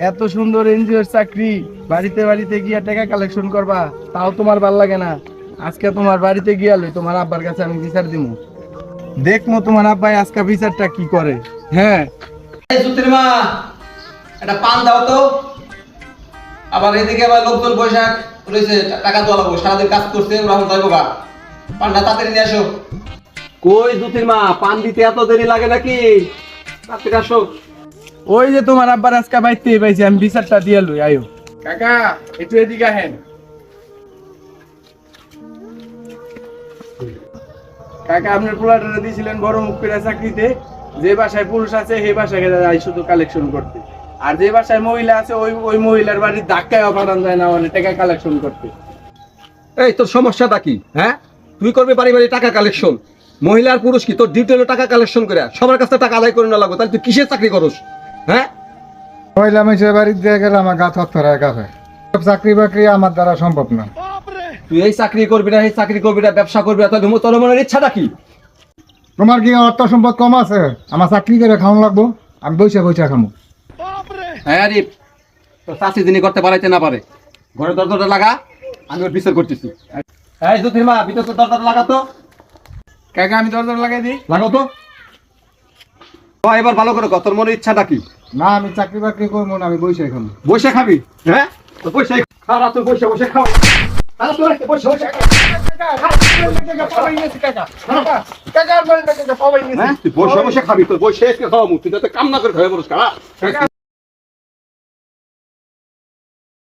এত সুন্দর এনজিওর চাকরি, বাড়িতে বাড়িতে গিয়া টাকা কালেকশন করবা, তাও তোমার ভাল লাগে না। আজকে তোমার বাড়িতে গিয়া লই, তোমার আব্বার কাছে আমি বিচার দিমু। দেখমু তোমার আব্বাই আজকে বিচারটা কি করে। হ্যাঁ, এই সুতির মা, একটা পান দাও তো। আবার এদিকে আবার লোকজন বৈশাখ রয়েছে, টাকা তোলা লাগবো, সারাদিন কাজ করছে, ওরা এখন যাইবো গা। পানটা তাড়াতাড়ি নিয়ে আসো। কই সুতির মা, পান দিতে এত দেরি লাগে নাকি? তাড়াতাড়ি আসো। ওই যে তোমার আব্বার আজকে বাইতে পাইছে, আমি বিচারটা দিয়া লই। আয়ো কাকা, একটু এদিকে আহেন। কাকা, আপনার পোলাটা দিয়েছিলেন বড় মুখ করে চাকরিতে। যে বাসায় পুরুষ আছে সেই বাসায় যাই শুধু কালেকশন করতে, আর যে বাসায় মহিলা আছে ওই ওই মহিলার বাড়ির ধাক্কায় অপাদান যায় না মানে টাকা কালেকশন করতে। এই তোর সমস্যাটা কি? হ্যাঁ, তুই করবি বাড়ি বাড়ি টাকা কালেকশন। মহিলার পুরুষ কি তোর ডিউটি হলো টাকা কালেকশন করে সবার কাছে টাকা আদায় করে না লাগবে? তাহলে তুই কিসের চাকরি করস? হ্যাঁ, পয়লা মাসের বাড়িতে দিয়ে গেলে আমার গা থরথরায় কাঁপে। সব চাকরি বাকরি আমার দ্বারা সম্ভব না। তুই এই চাকরি করবি না, এই চাকরি করবি না, ব্যবসা করবি না, তোর মনের ইচ্ছাটা কি? তোমার কি অর্থ সম্পদ কম আছে? আমার চাকরি করে খাওয়ানো লাগবো, আমি বৈশা বৈশা খামো। হ্যাঁ আরিফ, তোর চাষি যিনি করতে পারাইতে না পারে, ঘরে দরজাটা লাগা, আমি ওর বিচার করতেছি। এই জ্যোতির মা, ভিতর তো দরজাটা লাগাতো। কাকা, আমি দরজা লাগাই দিই। লাগাও তো। এবার ভালো করে কর, তোর মনের ইচ্ছাটা কি? না, আমি চাকরি বাকরি করবো না, আমি বৈশাই খামো। বসে খাবি? হ্যাঁ, তো বসে খাওয়া, তুই বসে বসে খাও। বসে বসে খা। হ্যাঁ, তুই বসে বসে খাবি, তোর বসে খাওয়া মুখ, তুই যাতে কাম না করে খাবে মানুষ।